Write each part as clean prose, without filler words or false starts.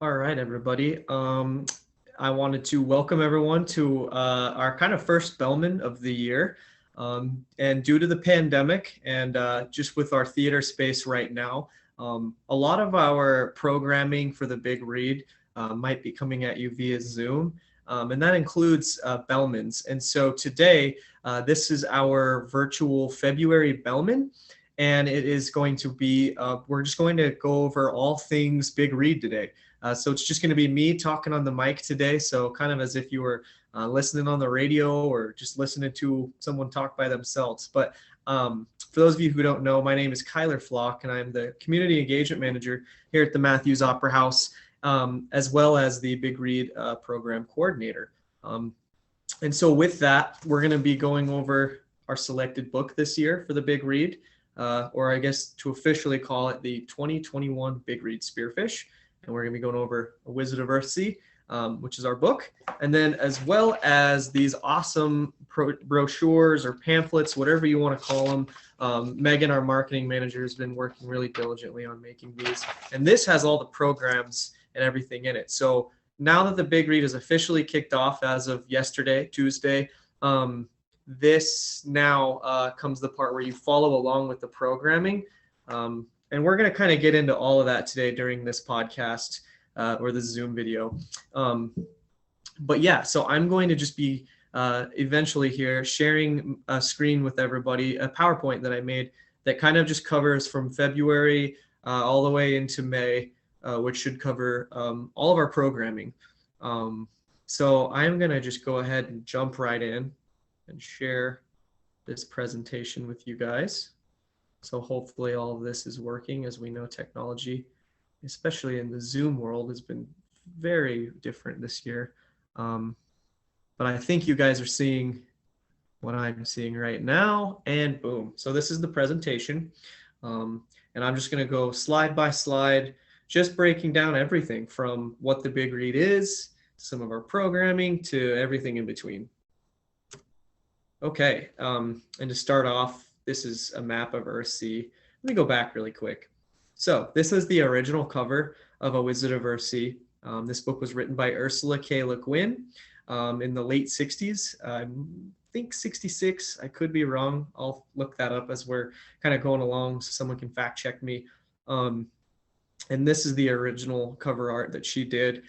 All right, everybody. I wanted to welcome everyone to our kind of first Bellman of the year. And due to the pandemic and just with our theater space right now, a lot of our programming for the Big Read might be coming at you via Zoom. And that includes Bellman's. And so today, this is our virtual February Bellman. And it is going to be, we're just going to go over all things Big Read today. So it's just going to be me talking on the mic today. So kind of as if you were listening on the radio or just listening to someone talk by themselves. But for those of you who don't know, my name is Kyler Flock, and I'm the Community Engagement Manager here at the Matthews Opera House, as well as the Big Read Program Coordinator. And so with that, we're going to be going over our selected book this year for the Big Read, or I guess to officially call it the 2021 Big Read Spearfish. And we're going to be going over A Wizard of Earthsea, which is our book, and then as well as these awesome brochures or pamphlets, whatever you want to call them. Megan, our marketing manager, has been working really diligently on making these, and this has all the programs and everything in it. So now that the Big Read is officially kicked off as of yesterday, Tuesday, this now comes the part where you follow along with the programming. And we're going to kind of get into all of that today during this podcast or the Zoom video. But yeah, so I'm going to just be eventually here sharing a screen with everybody, a PowerPoint that I made that kind of just covers from February all the way into May, which should cover all of our programming. So I'm going to just go ahead and jump right in and share this presentation with you guys. So hopefully all of this is working. As we know, technology, especially in the Zoom world, has been very different this year. But I think you guys are seeing what I'm seeing right now, and boom. So this is the presentation. And I'm just going to go slide by slide, just breaking down everything from what the Big Read is, some of our programming, to everything in between. Okay, and to start off, this is a map of Earthsea. Let me go back really quick. So this is the original cover of A Wizard of Earthsea. This book was written by Ursula K Le Guin in the late 60s. I think 66. I could be wrong. I'll look that up as we're kind of going along so someone can fact check me. And this is the original cover art that she did.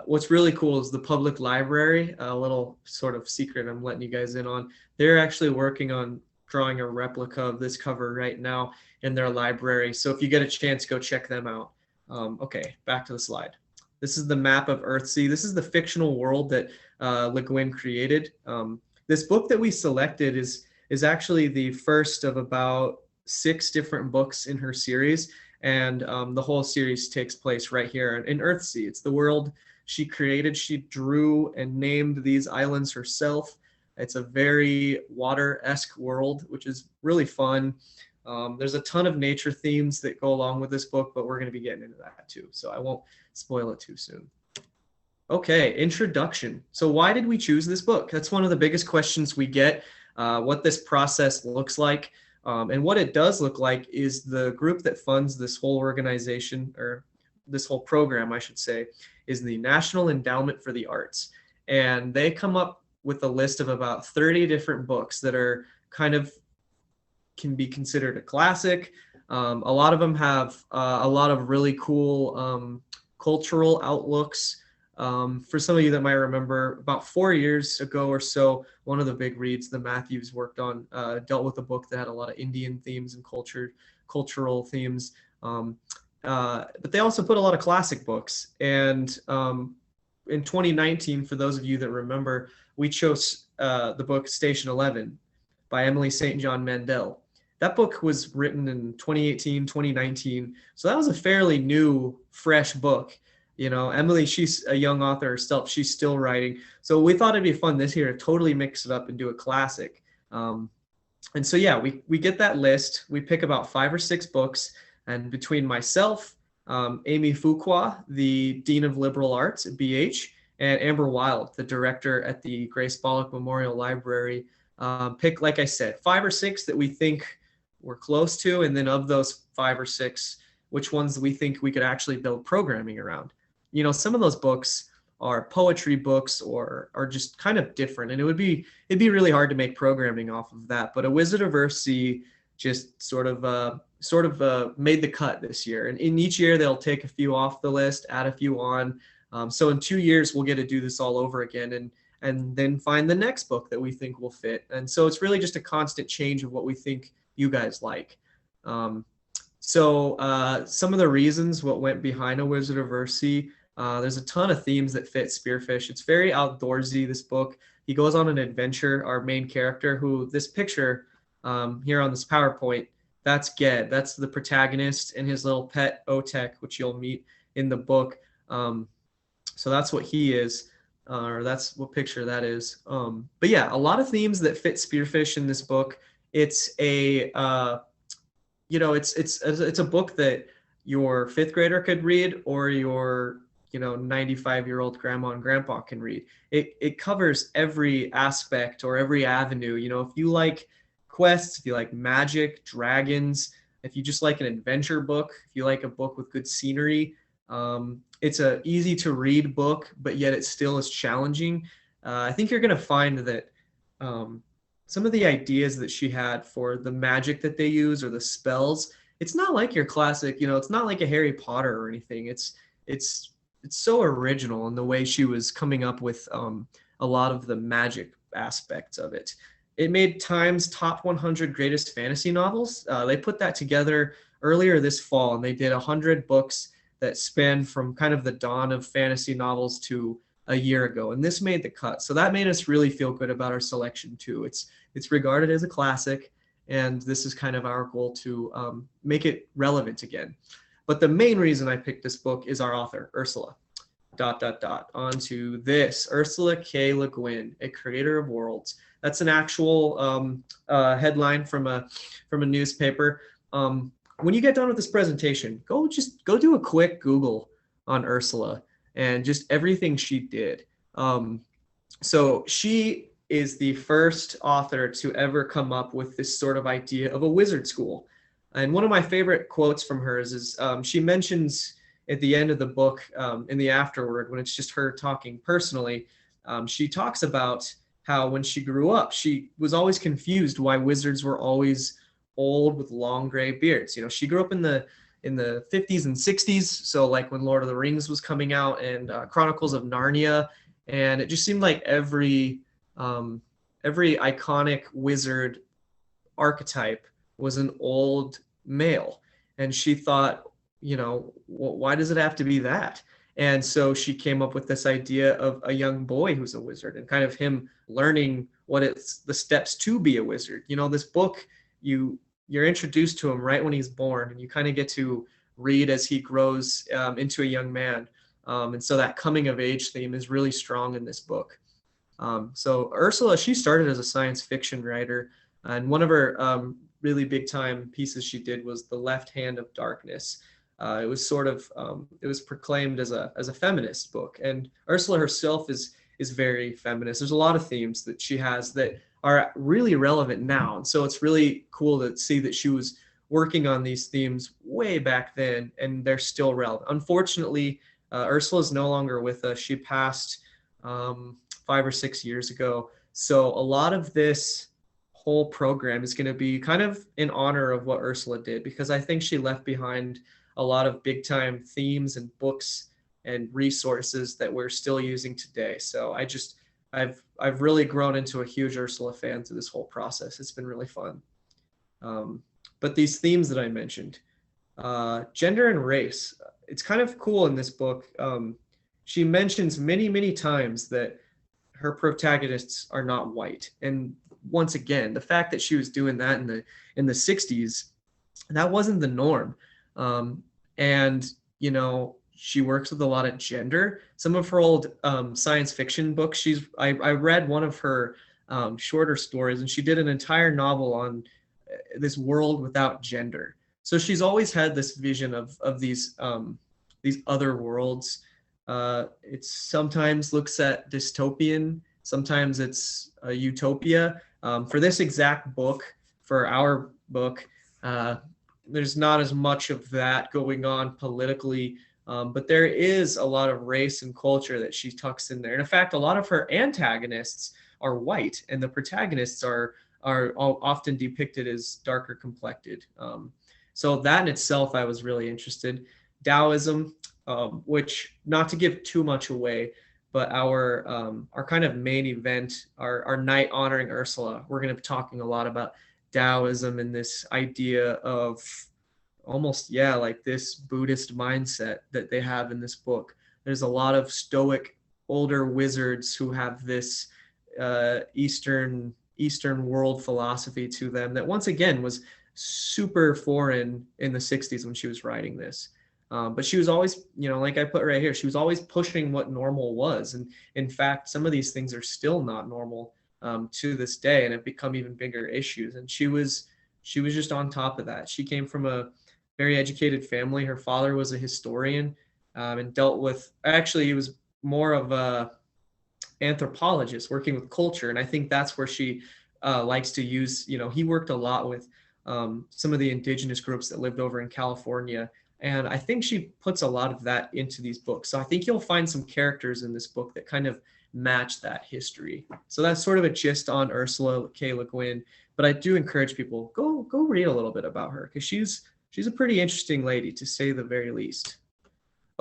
What's really cool is the public library, a little sort of secret I'm letting you guys in on. They're actually working on drawing a replica of this cover right now in their library. So if you get a chance, go check them out. Okay, back to the slide. This is the map of Earthsea. This is the fictional world that Le Guin created. This book that we selected is actually the first of about 6 different books in her series. And the whole series takes place right here in Earthsea. It's the world she created. She drew and named these islands herself. It's a very water-esque world, which is really fun. There's a ton of nature themes that go along with this book, but we're going to be getting into that too, so I won't spoil it too soon. Okay, introduction. So why did we choose this book? That's one of the biggest questions we get, what this process looks like. And what it does look like is the group that funds this whole organization, or this whole program, I should say, is the National Endowment for the Arts. And they come up with a list of about 30 different books that are kind of can be considered a classic. A lot of them have a lot of really cool cultural outlooks. For some of you that might remember, about 4 years ago or so, one of the big reads the Matthews worked on dealt with a book that had a lot of Indian themes and cultural themes. But they also put a lot of classic books. And in 2019, for those of you that remember, we chose the book Station 11 by Emily St. John Mandel. That book was written in 2018, 2019. So that was a fairly new, fresh book. You know, Emily, she's a young author herself. She's still writing. So we thought it'd be fun this year to totally mix it up and do a classic. And so, yeah, we get that list. We pick about 5 or 6 books. And between myself, Amy Fuqua, the Dean of Liberal Arts at BH, and Amber Wild, the director at the Grace Pollock Memorial Library, pick, like I said, 5 or 6 that we think we're close to. And then of those 5 or 6, which ones we think we could actually build programming around. some of those books are poetry books or are just kind of different, and it'd be really hard to make programming off of that. But A Wizard of Earthsea just sort of made the cut this year, and in each year they'll take a few off the list, add a few on. So in 2 years we'll get to do this all over again, and then find the next book that we think will fit. And so it's really just a constant change of what we think you guys like. Some of the reasons what went behind A Wizard of Earthsea, there's a ton of themes that fit Spearfish. It's very outdoorsy, this book. He goes on an adventure, our main character, who this picture here on this PowerPoint, that's Ged. That's the protagonist and his little pet Otek, which you'll meet in the book. So that's what he is, or that's what picture that is. But yeah, a lot of themes that fit Spearfish in this book. It's a it's a book that your 5th grader could read, or your 95-year-old grandma and grandpa can read. It covers every aspect or every avenue. If you like quests, if you like magic, dragons, if you just like an adventure book, if you like a book with good scenery, it's a easy to read book, but yet it still is challenging. I think you're going to find that some of the ideas that she had for the magic that they use or the spells, it's not like your classic, it's not like a Harry Potter or anything. It's so original in the way she was coming up with a lot of the magic aspects of it. It made Time's top 100 greatest fantasy novels. They put that together earlier this fall, and they did 100 books that span from kind of the dawn of fantasy novels to a year ago, and this made the cut. So that made us really feel good about our selection too. It's regarded as a classic, and this is kind of our goal to make it relevant again. But the main reason I picked this book is our author, Ursula. On to this, Ursula K Le Guin, a creator of worlds. That's an actual headline from a newspaper. When you get done with this presentation, go do a quick Google on Ursula and just everything she did. So she is the first author to ever come up with this sort of idea of a wizard school. And one of my favorite quotes from hers is she mentions at the end of the book, in the afterword, when it's just her talking personally, she talks about how when she grew up, she was always confused why wizards were always old with long gray beards. She grew up in the 50s and 60s, so like when Lord of the Rings was coming out and Chronicles of Narnia, and it just seemed like every iconic wizard archetype was an old male, and she thought, why does it have to be that? And so she came up with this idea of a young boy who's a wizard, and kind of him learning what it's the steps to be a wizard. This book, you're introduced to him right when he's born, and you kind of get to read as he grows into a young man. And so that coming of age theme is really strong in this book. So Ursula, she started as a science fiction writer, and one of her really big time pieces she did was The Left Hand of Darkness. It was it was proclaimed as a feminist book, and Ursula herself is very feminist. There's a lot of themes that she has that are really relevant now, and so it's really cool to see that she was working on these themes way back then, and they're still relevant. Unfortunately, Ursula is no longer with us. She passed 5 or 6 years ago, so a lot of this whole program is going to be kind of in honor of what Ursula did, because I think she left behind a lot of big time themes and books and resources that we're still using today. So I've really grown into a huge Ursula fan through this whole process. It's been really fun. But these themes that I mentioned, gender and race, it's kind of cool in this book. She mentions many, many times that her protagonists are not white. And once again, the fact that she was doing that in the 60s, that wasn't the norm. And she works with a lot of gender. Some of her old science fiction books, I read one of her shorter stories, and she did an entire novel on this world without gender. So she's always had this vision of these other worlds. It sometimes looks at dystopian, sometimes it's a utopia. For this exact book, for our book, there's not as much of that going on politically. But there is a lot of race and culture that she tucks in there. And in fact, a lot of her antagonists are white, and the protagonists are often depicted as darker complected. So that in itself, I was really interested. Taoism, which, not to give too much away, but our kind of main event, our night honoring Ursula, we're going to be talking a lot about Taoism and this idea of almost, yeah, like this Buddhist mindset that they have in this book. There's a lot of stoic older wizards who have this Eastern world philosophy to them that once again was super foreign in the 60s when she was writing this. But she was always, like I put right here, she was always pushing what normal was. And in fact, some of these things are still not normal to this day and have become even bigger issues. And she was just on top of that. She came from a very educated family. Her father was a historian and dealt with, actually, he was more of a anthropologist working with culture. And I think that's where she likes to use, he worked a lot with some of the indigenous groups that lived over in California. And I think she puts a lot of that into these books. So I think you'll find some characters in this book that kind of match that history. So that's sort of a gist on Ursula K Le Guin. But I do encourage people, go read a little bit about her, because she's a pretty interesting lady, to say the very least.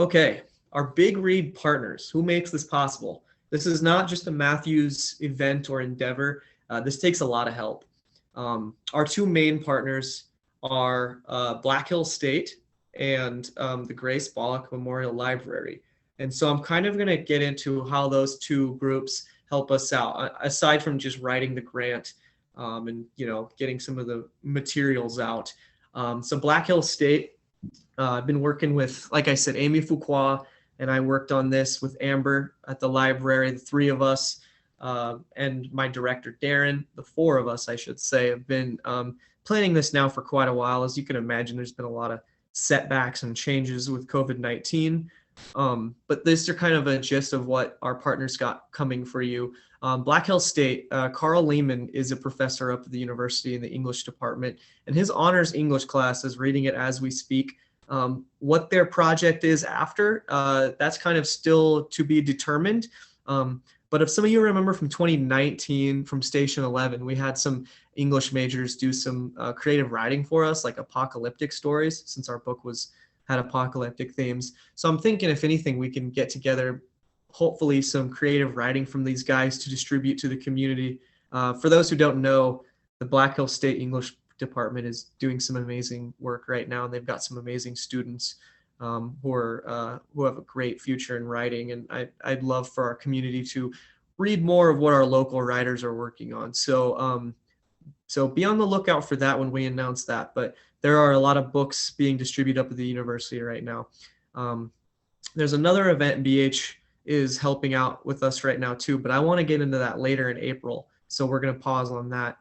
Okay, our Big Read partners. Who makes this possible? This is not just a Matthews event or endeavor. This takes a lot of help. Our two main partners are Black Hill State and the Grace Bollock Memorial Library. And so I'm kind of going to get into how those two groups help us out, aside from just writing the grant and getting some of the materials out. So Black Hill State, I've been working with, like I said, Amy Fuqua, and I worked on this with Amber at the library. The three of us and my director, Darren, the four of us, I should say, have been planning this now for quite a while. As you can imagine, there's been a lot of setbacks and changes with COVID-19. But these are kind of a gist of what our partners got coming for you. Black Hill State, Carl Lehman is a professor up at the university in the English department, and his honors English class is reading it as we speak. What their project is after, that's kind of still to be determined. But if some of you remember from 2019, from Station 11, we had some English majors do some creative writing for us, like apocalyptic stories, since our book had apocalyptic themes. So I'm thinking, if anything, we can get together, hopefully, some creative writing from these guys to distribute to the community. For those who don't know, the Black Hill State English department is doing some amazing work right now, and they've got some amazing students who have a great future in writing. And I'd love for our community to read more of what our local writers are working on. So be on the lookout for that when we announce that. But there are a lot of books being distributed up at the university right now. There's another event BH is helping out with us right now too, but I want to get into that later in April. So we're going to pause on that.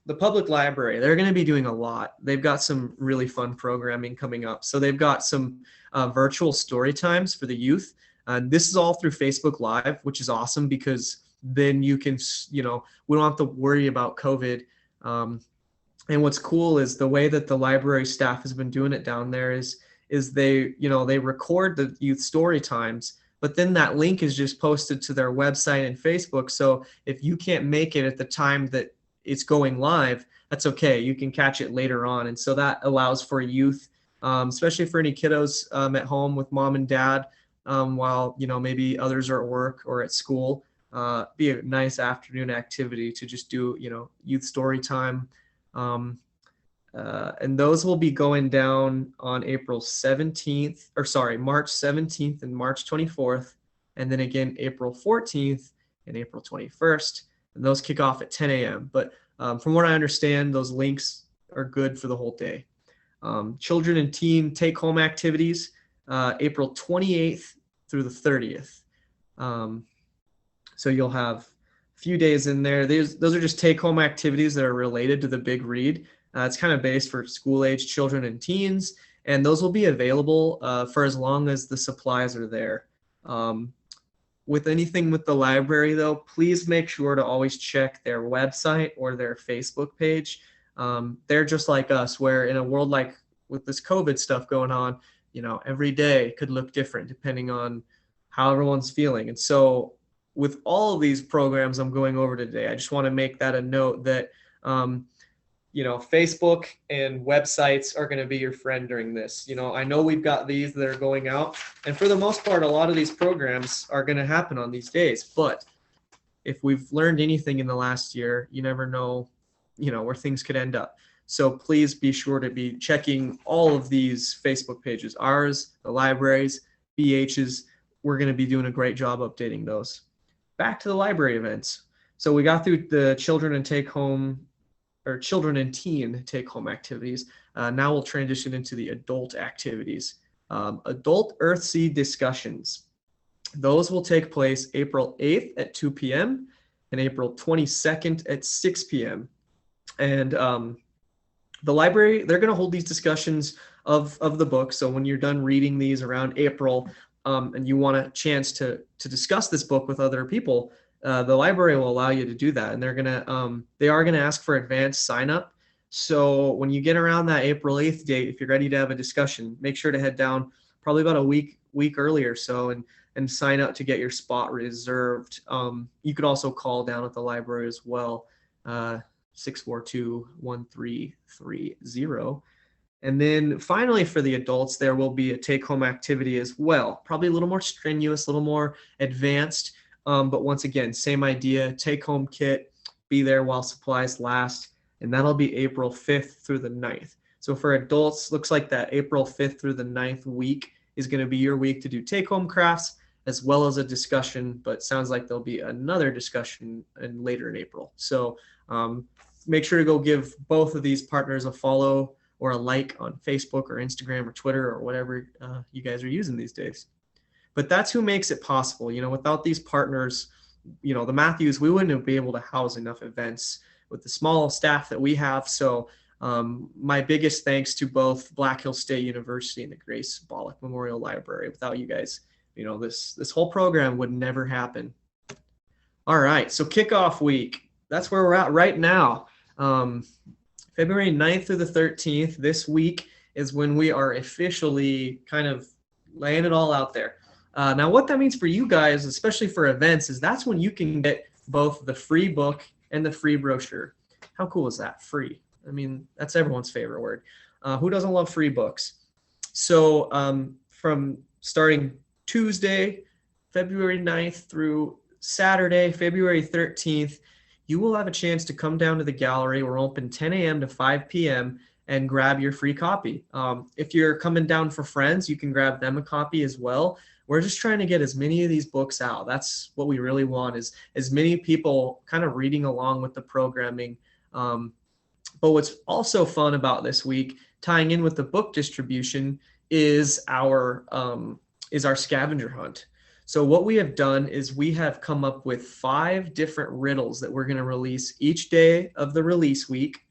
The public library, they're going to be doing a lot. They've got some really fun programming coming up. So they've got some virtual story times for the youth. This is all through Facebook Live, which is awesome, because then you can, we don't have to worry about COVID. And what's cool is the way that the library staff has been doing it down there is they record the youth story times, but then that link is just posted to their website and Facebook. So if you can't make it at the time that it's going live, that's okay. You can catch it later on. And so that allows for youth, especially for any kiddos at home with mom and dad, while, maybe others are at work or at school, be a nice afternoon activity to just do, youth story time. And those will be going down on March 17th and March 24th, and then again April 14th and April 21st. And those kick off at 10 a.m. But from what I understand, those links are good for the whole day. Children and teen take-home activities, April 28th through the 30th. So you'll have a few days in there. Those are just take-home activities that are related to the Big Read. It's kind of based for school-age children and teens, and those will be available for as long as the supplies are there. With anything with the library, though, please make sure to always check their website or their Facebook page. They're just like us, where in a world like with this COVID stuff going on, every day could look different depending on how everyone's feeling. And so with all of these programs I'm going over today, I just want to make that a note that, Facebook and websites are going to be your friend during this. I know we've got these that are going out, and for the most part, a lot of these programs are going to happen on these days. But if we've learned anything in the last year, you never know, where things could end up. So please be sure to be checking all of these Facebook pages, ours, the libraries, BH's. We're going to be doing a great job updating those. Back to the library events. So we got through the children and teen take-home activities. Now we'll transition into the adult activities. Adult Earthsea discussions. Those will take place April 8th at 2 p.m. and April 22nd at 6 p.m. And the library, they're going to hold these discussions of the book. So when you're done reading these around April and you want a chance to discuss this book with other people, the library will allow you to do that. And they are going to ask for advanced sign up. So when you get around that April 8th date, if you're ready to have a discussion, make sure to head down probably about a week earlier or so and sign up to get your spot reserved. You could also call down at the library as well, 642-1330. And then finally for the adults, there will be a take-home activity as well, probably a little more strenuous, a little more advanced. But once again, same idea, take-home kit, be there while supplies last, and that'll be April 5th through the 9th. So for adults, looks like that April 5th through the 9th week is going to be your week to do take-home crafts as well as a discussion, but sounds like there'll be another discussion later in April. So make sure to go give both of these partners a follow or a like on Facebook or Instagram or Twitter or whatever you guys are using these days. But that's who makes it possible. Without these partners, the Matthews, we wouldn't be able to house enough events with the small staff that we have. So my biggest thanks to both Black Hills State University and the Grace Bollock Memorial Library. Without you guys, this whole program would never happen. All right, so kickoff week. That's where we're at right now. February 9th through the 13th, this week is when we are officially kind of laying it all out there. Now, what that means for you guys, especially for events, is that's when you can get both the free book and the free brochure. How cool is that? Free. I mean, that's everyone's favorite word. Who doesn't love free books? So from starting Tuesday, February 9th through Saturday, February 13th, you will have a chance to come down to the gallery. We're open 10 a.m. to 5 p.m. and grab your free copy. If you're coming down for friends, you can grab them a copy as well. We're just trying to get as many of these books out. That's what we really want, is as many people kind of reading along with the programming. But what's also fun about this week, tying in with the book distribution, is our scavenger hunt. So what we have done is we have come up with 5 different riddles that we're going to release each day of the release week.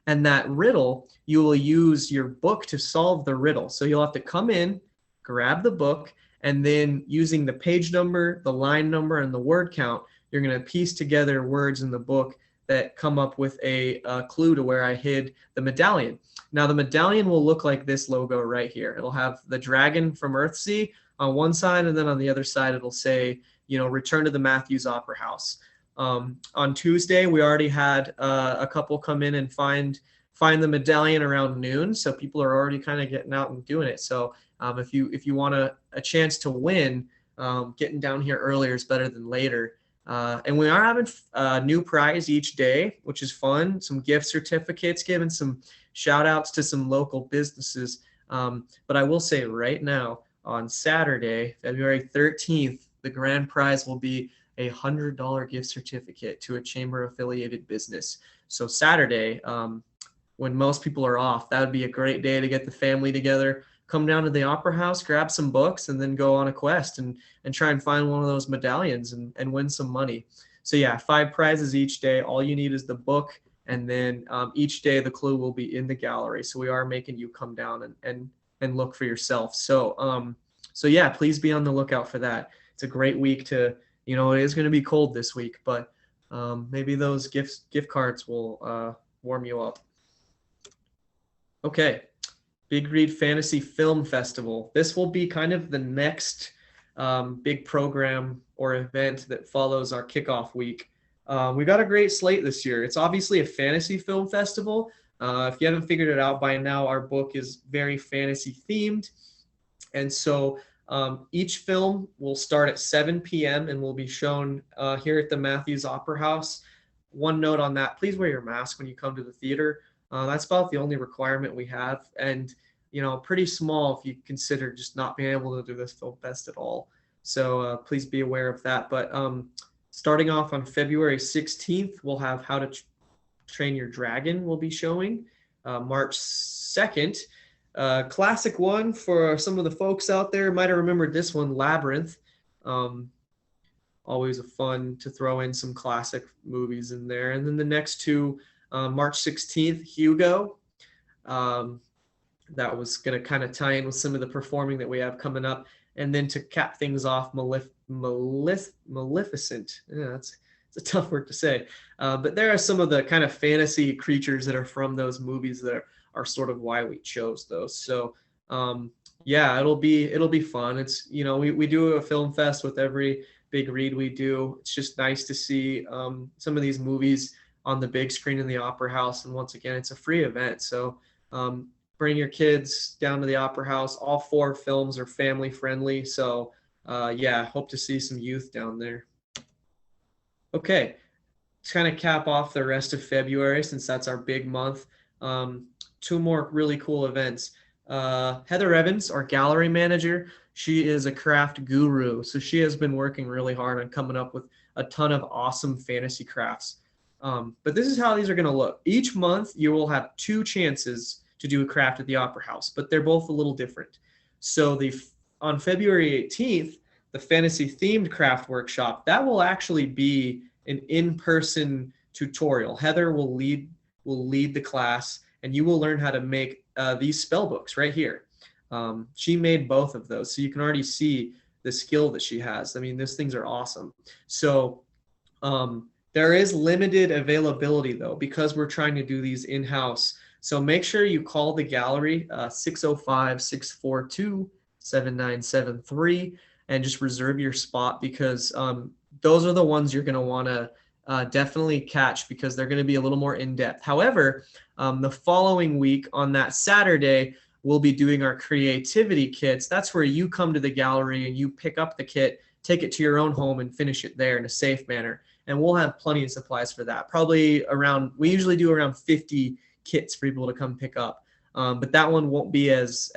And that riddle, you will use your book to solve the riddle. So you'll have to come in, grab the book, and then using the page number, the line number, and the word count, you're going to piece together words in the book that come up with a clue to where I hid the medallion. Now, the medallion will look like this logo right here. It'll have the dragon from Earthsea on one side, and then on the other side, it'll say, return to the Matthews Opera House. On Tuesday, we already had a couple come in and find the medallion around noon. So people are already kind of getting out and doing it. So if you want a chance to win, getting down here earlier is better than later. And we are having a new prize each day, which is fun. Some gift certificates, giving some shout outs to some local businesses. But I will say right now, on Saturday, February 13th, the grand prize will be a $100 gift certificate to a chamber affiliated business. So Saturday, when most people are off, that would be a great day to get the family together, come down to the Opera House, grab some books, and then go on a quest and try and find one of those medallions and win some money. So yeah, 5 prizes each day. All you need is the book, and then each day the clue will be in the gallery. So we are making you come down and look for yourself. So yeah, please be on the lookout for that. It's a great week to, it is going to be cold this week, but maybe those gift cards will warm you up. Okay. Big Read Fantasy Film Festival. This will be kind of the next big program or event that follows our kickoff week. We got a great slate this year. It's obviously a fantasy film festival. If you haven't figured it out by now, our book is very fantasy themed. And so each film will start at 7 p.m. and will be shown here at the Matthews Opera House. One note on that, please wear your mask when you come to the theater. That's about the only requirement we have. And, you know, pretty small if you consider just not being able to do this film fest at all. So please be aware of that. But starting off on February 16th, we'll have How to Train Your Dragon will be showing. March 2nd, classic one for some of the folks out there might have remembered this one, Labyrinth. Always a fun to throw in some classic movies in there. And then the next two, March 16th, Hugo. That was going to kind of tie in with some of the performing that we have coming up. And then to cap things off, Maleficent. Yeah, it's a tough word to say. But there are some of the kind of fantasy creatures that are from those movies that are sort of why we chose those. So yeah, it'll be fun. It's, you know, we do a film fest with every big read we do. It's just nice to see some of these movies on the big screen in the Opera House. And once again, it's a free event. So bring your kids down to the Opera House. All 4 films are family friendly. So yeah, hope to see some youth down there. Okay, to kind of cap off the rest of February, since that's our big month, 2 more really cool events. Heather Evans, our gallery manager, she is a craft guru. So she has been working really hard on coming up with a ton of awesome fantasy crafts. But this is how these are going to look. Each month, you will have 2 chances to do a craft at the Opera House, but they're both a little different. So on February 18th, the fantasy themed craft workshop, that will actually be an in-person tutorial. Heather will lead the class, and you will learn how to make these spell books right here. She made both of those, so you can already see the skill that she has. I mean, those things are awesome. So there is limited availability though, because we're trying to do these in-house. So make sure you call the gallery 605-642-7973 and just reserve your spot, because those are the ones you're going to want to definitely catch, because they're going to be a little more in-depth. However, the following week on that Saturday, we'll be doing our creativity kits. That's where you come to the gallery and you pick up the kit, take it to your own home and finish it there in a safe manner. And we'll have plenty of supplies for that. Probably we usually do around 50 kits for people to come pick up. But that one won't be as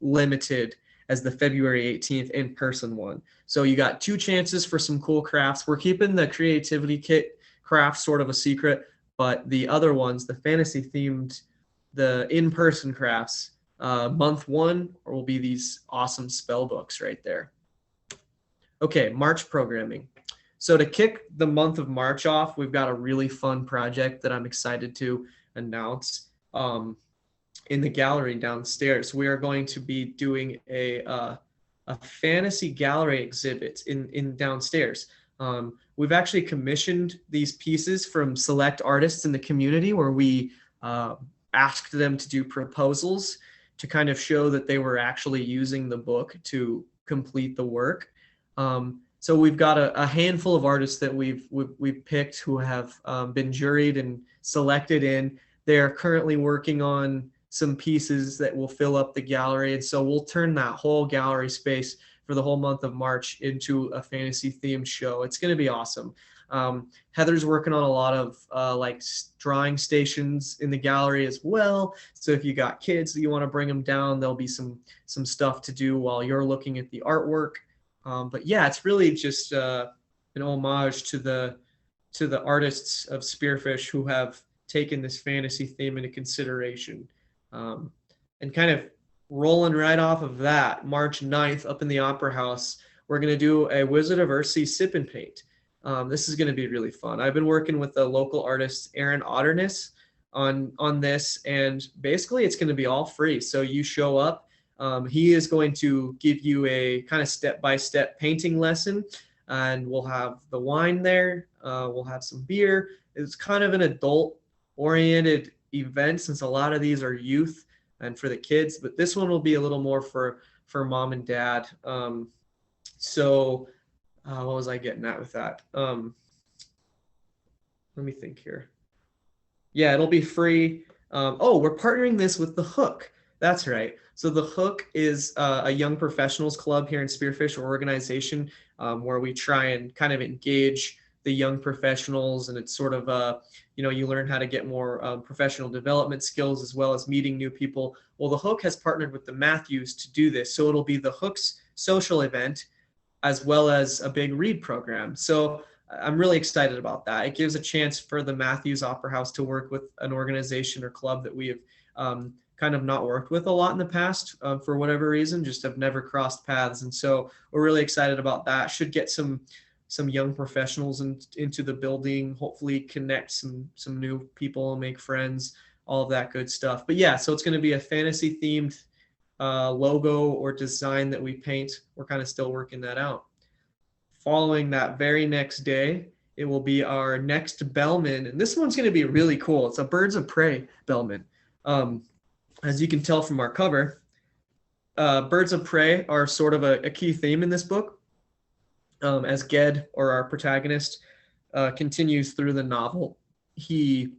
limited as the February 18th in-person one. So you got 2 chances for some cool crafts. We're keeping the creativity kit craft sort of a secret, but the other ones, the fantasy themed, the in-person crafts, month 1 will be these awesome spell books right there. Okay, March programming. So to kick the month of March off, we've got a really fun project that I'm excited to announce. In the gallery downstairs, we are going to be doing a fantasy gallery exhibit in downstairs. We've actually commissioned these pieces from select artists in the community, where we asked them to do proposals to kind of show that they were actually using the book to complete the work. So we've got a handful of artists that we've picked who have been juried and selected in. They're currently working on some pieces that will fill up the gallery. And so we'll turn that whole gallery space for the whole month of March into a fantasy themed show. It's going to be awesome. Heather's working on a lot of like drawing stations in the gallery as well. So if you got kids that you want to bring them down, there'll be some stuff to do while you're looking at the artwork. But yeah, it's really just an homage to the artists of Spearfish who have taken this fantasy theme into consideration. And kind of rolling right off of that, March 9th up in the Opera House, we're going to do a Wizard of Earthsea sip and paint. This is going to be really fun. I've been working with the local artist Aaron Otterness on this, and basically it's going to be all free. So you show up. He is going to give you a kind of step-by-step painting lesson, and we'll have the wine there. We'll have some beer. It's kind of an adult-oriented event, since a lot of these are youth. and for the kids, but this one will be a little more for mom and dad. So what was I getting at with that? Let me think here. Yeah, it'll be free. Oh, we're partnering this with The Hook. That's right. So The Hook is a young professionals club here in Spearfish, or organization, where we try and kind of engage the young professionals, and it's sort of you learn how to get more professional development skills as well as meeting new people. Well, The Hook has partnered with the Matthews to do this, so it'll be The Hook's social event as well as a big read program. So I'm really excited about that. It gives a chance for the Matthews Opera House to work with an organization or club that we have kind of not worked with a lot in the past for whatever reason, just have never crossed paths. And so we're really excited about that. Should get some young professionals into the building, hopefully connect some new people, make friends, all of that good stuff. But yeah, so it's going to be a fantasy themed logo or design that we paint. We're kind of still working that out. Following that very next day, it will be our next Bellman, and this one's going to be really cool. It's a Birds of Prey Bellman. As you can tell from our cover, Birds of Prey are sort of a key theme in this book. As Ged, or our protagonist, continues through the novel, he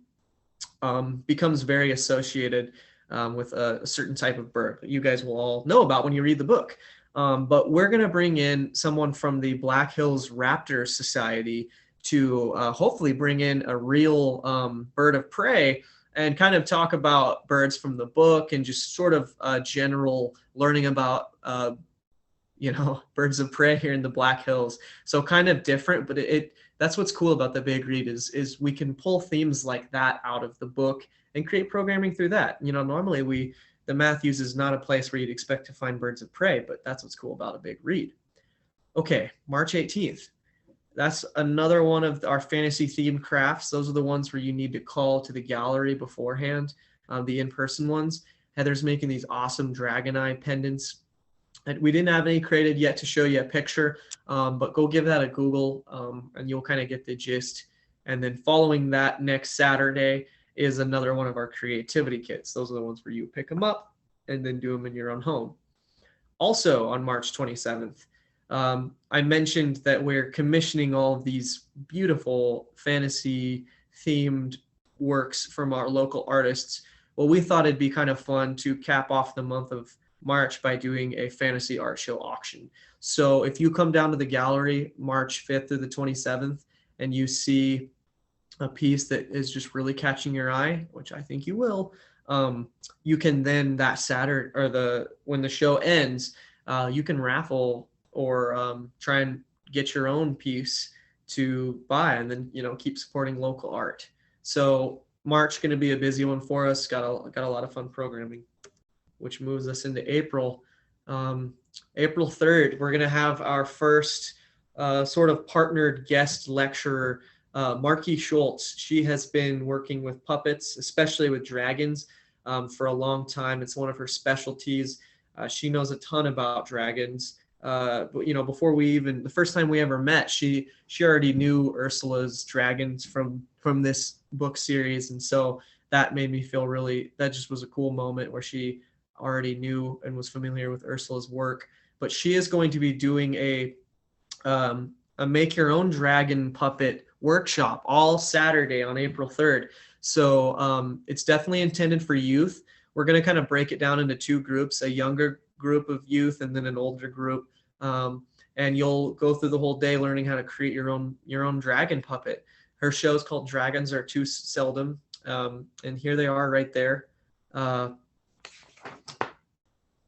becomes very associated with a certain type of bird that you guys will all know about when you read the book. But we're going to bring in someone from the Black Hills Raptor Society to hopefully bring in a real bird of prey and kind of talk about birds from the book and just sort of general learning about, birds of prey here in the Black Hills. So kind of different, but that's what's cool about the Big Read is we can pull themes like that out of the book and create programming through that. Normally the Matthews is not a place where you'd expect to find birds of prey, but that's what's cool about a Big Read. Okay, March 18th. That's another one of our fantasy themed crafts. Those are the ones where you need to call to the gallery beforehand, the in-person ones. Heather's making these awesome dragon eye pendants. And we didn't have any created yet to show you a picture, but go give that a Google and you'll kind of get the gist. And then following that, next Saturday is another one of our creativity kits. Those are the ones where you pick them up and then do them in your own home. Also on March 27th, I mentioned that we're commissioning all of these beautiful fantasy themed works from our local artists. Well, we thought it'd be kind of fun to cap off the month of March by doing a fantasy art show auction. So if you come down to the gallery March 5th through the 27th and you see a piece that is just really catching your eye, which I think you will, you can then that Saturday, or when the show ends, you can raffle or try and get your own piece to buy, and then keep supporting local art. So March going to be a busy one for us. Got a lot of fun programming, which moves us into April. April 3rd, we're going to have our first sort of partnered guest lecturer, Marky Schultz. She has been working with puppets, especially with dragons, for a long time. It's one of her specialties. She knows a ton about dragons. But before the first time we ever met, she already knew Ursula's dragons from this book series, and so that made me feel that just was a cool moment where she already knew and was familiar with Ursula's work. But she is going to be doing a make your own dragon puppet workshop all Saturday on April 3rd. So it's definitely intended for youth. We're going to kind of break it down into two groups, a younger group of youth and then an older group. And you'll go through the whole day learning how to create your own dragon puppet. Her show is called Dragons Are Too Seldom. And here they are right there.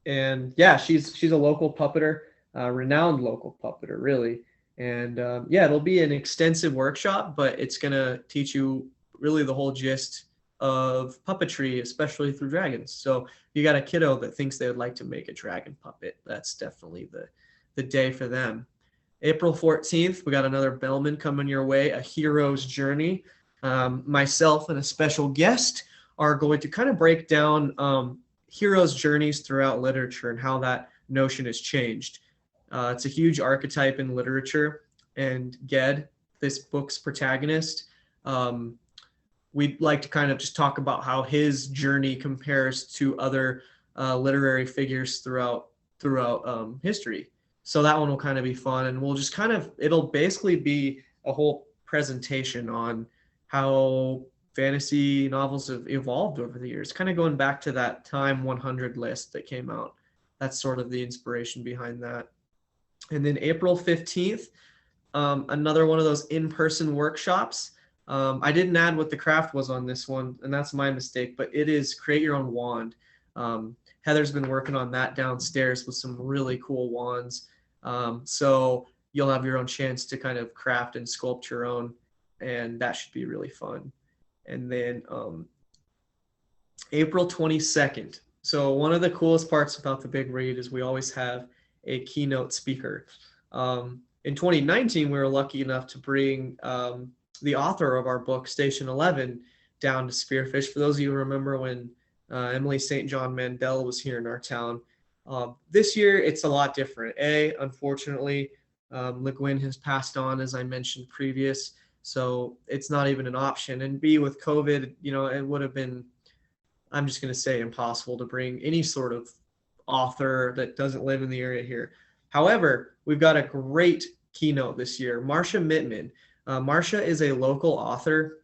And yeah, she's a local puppeter, renowned local puppeter, really. And it'll be an extensive workshop, but it's going to teach you really the whole gist of puppetry, especially through dragons. So if you got a kiddo that thinks they would like to make a dragon puppet, that's definitely the day for them. April 14th, we got another Bellman coming your way, A Hero's Journey. Myself and a special guest are going to kind of break down heroes' journeys throughout literature and how that notion has changed. It's a huge archetype in literature, and Ged, this book's protagonist, we'd like to kind of just talk about how his journey compares to other literary figures throughout history. So that one will kind of be fun, and we'll just it'll basically be a whole presentation on how fantasy novels have evolved over the years, kind of going back to that Time 100 list that came out. That's sort of the inspiration behind that. And then April 15th, another one of those in-person workshops. I didn't add what the craft was on this one, and that's my mistake, but it is create your own wand. Heather's been working on that downstairs with some really cool wands. So you'll have your own chance to kind of craft and sculpt your own, and that should be really fun. And then April 22nd. So one of the coolest parts about the Big Read is we always have a keynote speaker. In 2019, we were lucky enough to bring the author of our book, Station 11, down to Spearfish. For those of you who remember when Emily St. John Mandel was here in our town. This year, it's a lot different. Unfortunately, Le Guin has passed on, as I mentioned previous, so it's not even an option. And B, with COVID, it would have been, I'm just going to say, impossible to bring any sort of author that doesn't live in the area here. However, we've got a great keynote this year. Marcia Mittman. Marcia is a local author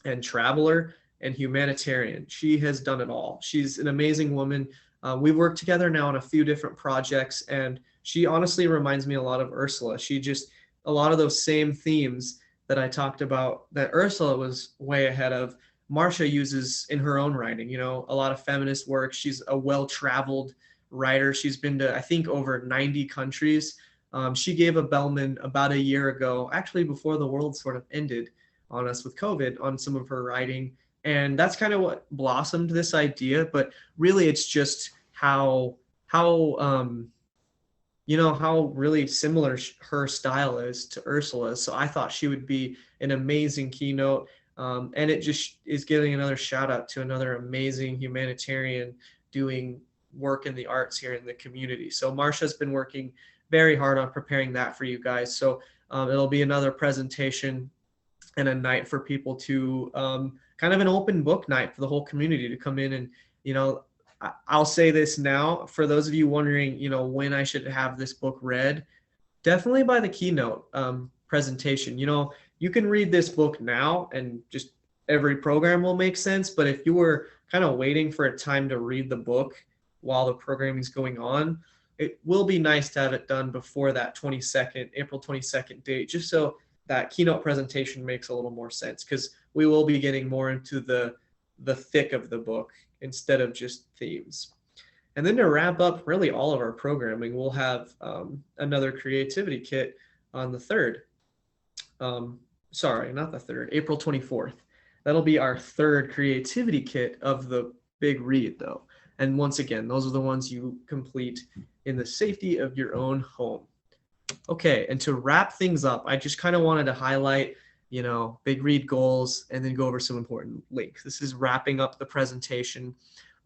and traveler and humanitarian. She has done it all. She's an amazing woman. We've worked together now on a few different projects, and she honestly reminds me a lot of Ursula. A lot of those same themes that I talked about that Ursula was way ahead of, Marcia uses in her own writing, a lot of feminist work. She's a well-traveled writer. She's been to, I think, over 90 countries. She gave a Bellman about a year ago, actually before the world sort of ended on us with COVID, on some of her writing. And that's kind of what blossomed this idea. But really, it's just how really similar her style is to Ursula's. So I thought she would be an amazing keynote. And it just is giving another shout out to another amazing humanitarian doing work in the arts here in the community. So Marcia's been working very hard on preparing that for you guys. So it'll be another presentation and a night for people to kind of an open book night for the whole community to come in. And, I'll say this now, for those of you wondering, when I should have this book read, definitely by the keynote presentation. You can read this book now and just every program will make sense. But if you were kind of waiting for a time to read the book while the programming is going on, it will be nice to have it done before that April 22nd date, just so that keynote presentation makes a little more sense, because we will be getting more into the thick of the book instead of just themes. And then to wrap up really all of our programming, we'll have another creativity kit on the 3rd. Sorry, not the 3rd, April 24th. That'll be our 3rd creativity kit of the Big Read, though. And once again, those are the ones you complete in the safety of your own home. Okay, and to wrap things up, I just kind of wanted to highlight, Big Read goals and then go over some important links. This is wrapping up the presentation.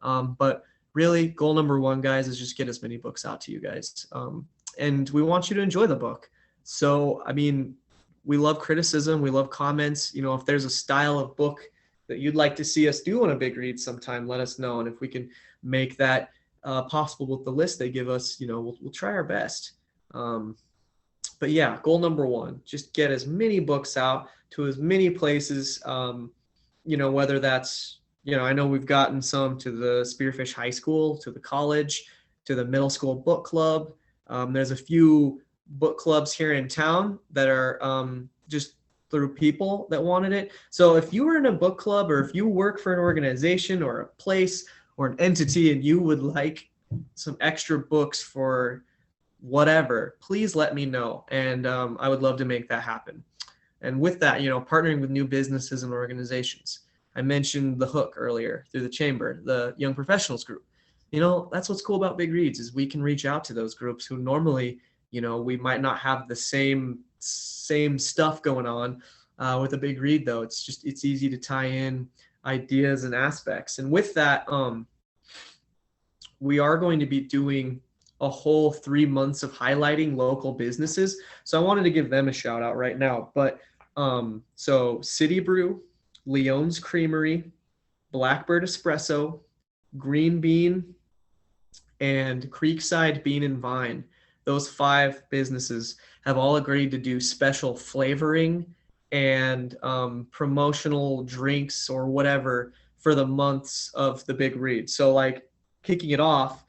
But really, goal number 1, guys, is just get as many books out to you guys. And we want you to enjoy the book. So, we love criticism. We love comments. If there's a style of book that you'd like to see us do on a Big Read sometime, let us know. And if we can make that possible with the list they give us, we'll try our best. But yeah, goal number 1, just get as many books out to as many places, whether that's, I know we've gotten some to the Spearfish High School, to the college, to the middle school book club. There's a few book clubs here in town that are just through people that wanted it. So if you were in a book club, or if you work for an organization or a place or an entity and you would like some extra books for whatever, please let me know. And I would love to make that happen. And with that, partnering with new businesses and organizations. I mentioned the Hook earlier through the Chamber, the Young Professionals Group. That's what's cool about Big Reads, is we can reach out to those groups who normally, we might not have the same stuff going on. With a Big Read, though, it's easy to tie in ideas and aspects. And with that, we are going to be doing a whole 3 months of highlighting local businesses. So I wanted to give them a shout out right now. But so City Brew, Leon's Creamery, Blackbird Espresso, Green Bean, and Creekside Bean and Vine. Those 5 businesses have all agreed to do special flavoring and promotional drinks or whatever for the months of the Big Read. So, like, kicking it off,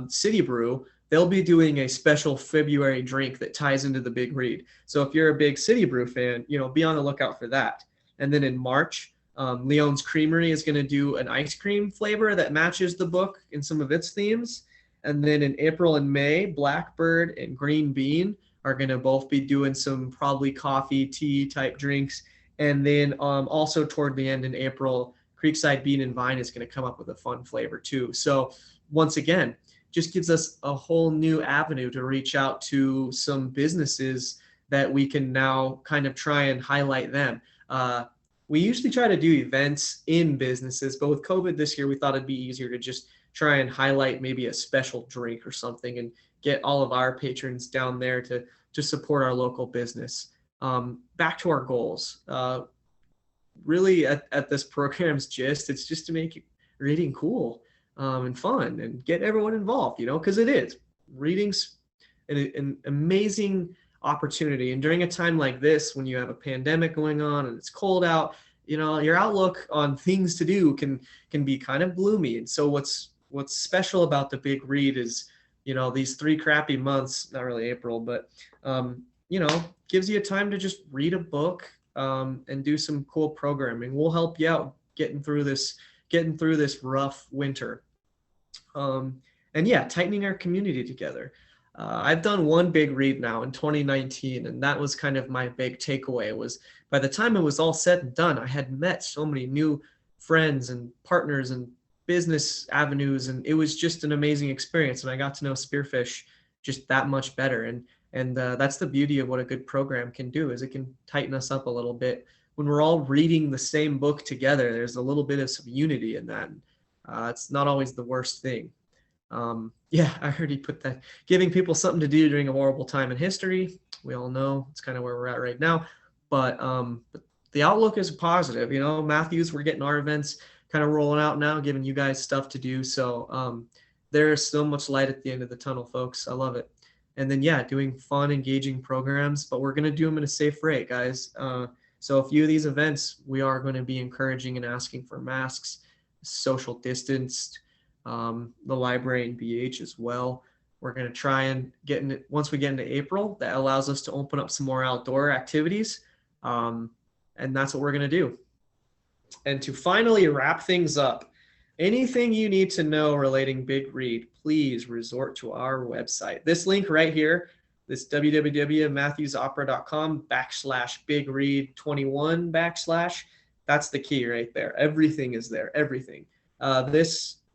City Brew, they'll be doing a special February drink that ties into the Big Read. So if you're a big City Brew fan, be on the lookout for that. And then in March, Leon's Creamery is going to do an ice cream flavor that matches the book in some of its themes. And then in April and May, Blackbird and Green Bean are going to both be doing some probably coffee, tea type drinks. And then also toward the end in April, Creekside Bean and Vine is going to come up with a fun flavor too. So once again, just gives us a whole new avenue to reach out to some businesses that we can now kind of try and highlight them. We usually try to do events in businesses, but with COVID this year, we thought it'd be easier to just try and highlight maybe a special drink or something and get all of our patrons down there to support our local business. Back to our goals. Really at this program's gist, it's just to make reading cool and fun and get everyone involved, because it is. Reading's an amazing opportunity. And during a time like this, when you have a pandemic going on and it's cold out, your outlook on things to do can be kind of gloomy. And so what's special about the Big Read is, these 3 crappy months, not really April, but, gives you a time to just read a book and do some cool programming. We'll help you out getting through this rough winter. And yeah, tightening our community together. I've done one Big Read now in 2019, and that was kind of my big takeaway. Was by the time it was all said and done, I had met so many new friends and partners and business avenues, and it was just an amazing experience. And I got to know Spearfish just that much better. And that's the beauty of what a good program can do, is it can tighten us up a little bit. When we're all reading the same book together, there's a little bit of some unity in that. It's not always the worst thing. Yeah, I heard he put that, giving people something to do during a horrible time in history. We all know it's kind of where we're at right now, but the outlook is positive. Matthews, we're getting our events kind of rolling out now, giving you guys stuff to do. So there is so much light at the end of the tunnel, folks. I love it. And then, yeah, doing fun, engaging programs, but we're going to do them at a safe rate, guys. So a few of these events, we are going to be encouraging and asking for masks, social distanced, the library and BH as well. We're going to try and once we get into April, that allows us to open up some more outdoor activities. And that's what we're going to do. And to finally wrap things up, anything you need to know relating Big Read, please resort to our website. This link right here, this www.matthewsopera.com/bigread21 / that's the key right there. Everything is there, everything.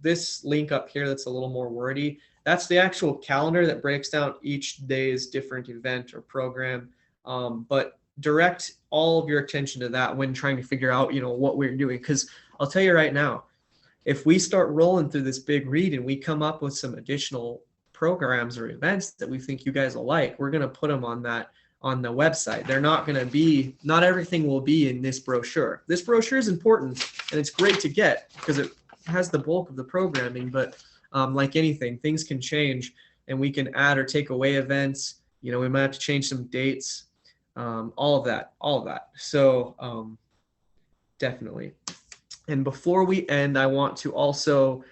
This link up here that's a little more wordy, that's the actual calendar that breaks down each day's different event or program. But direct all of your attention to that when trying to figure out, what we're doing. Because I'll tell you right now, if we start rolling through this Big Read and we come up with some additional programs or events that we think you guys will like, we're going to put them on the website. They're not going to be, not everything will be in this brochure. This brochure is important and it's great to get because it has the bulk of the programming, but like anything, things can change and we can add or take away events. We might have to change some dates, all of that. So definitely. And before we end, I want to also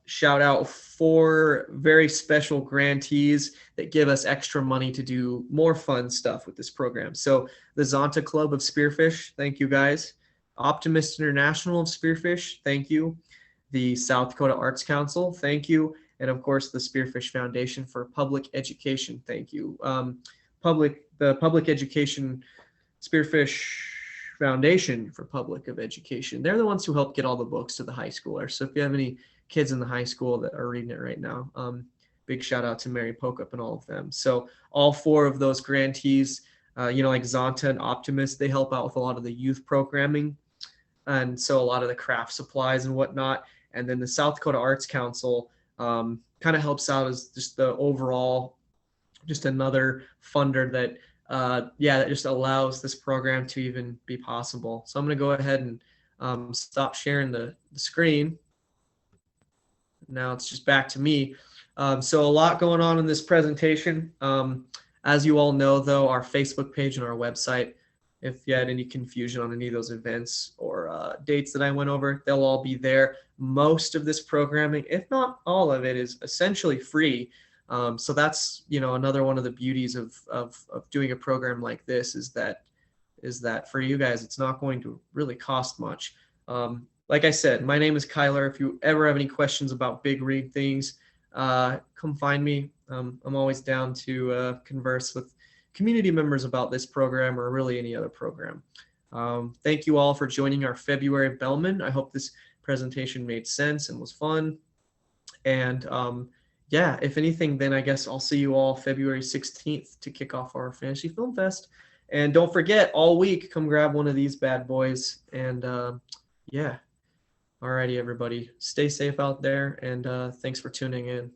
shout out 4 very special grantees that give us extra money to do more fun stuff with this program. So the Zonta Club of Spearfish, thank you guys. Optimist International of Spearfish, thank you. The South Dakota Arts Council, thank you. And of course, the Spearfish Foundation for Public Education, thank you. The Public Education Spearfish Foundation for Public of Education, they're the ones who help get all the books to the high schoolers. So if you have any kids in the high school that are reading it right now, big shout out to Mary Pokup and all of them. So all 4 of those grantees, like Zonta and Optimist, they help out with a lot of the youth programming. And so a lot of the craft supplies and whatnot. And then the South Dakota Arts Council kind of helps out as just the overall, just another funder that yeah, that just allows this program to even be possible. So I'm going to go ahead and stop sharing the screen. Now it's just back to me. So a lot going on in this presentation. As you all know, though, our Facebook page and our website, if you had any confusion on any of those events or dates that I went over, they'll all be there. Most of this programming, if not all of it, is essentially free. So that's, you know, another one of the beauties of doing a program like this is that for you guys, it's not going to really cost much. Like I said, my name is Kyler. If you ever have any questions about Big Read things, come find me. I'm always down to converse with community members about this program or really any other program. Thank you all for joining our February Bellman. I hope this presentation made sense and was fun. And yeah, if anything, then I guess I'll see you all February 16th to kick off our Fantasy Film Fest. And don't forget, all week, come grab one of these bad boys. And yeah. Alrighty, everybody. Stay safe out there, and thanks for tuning in.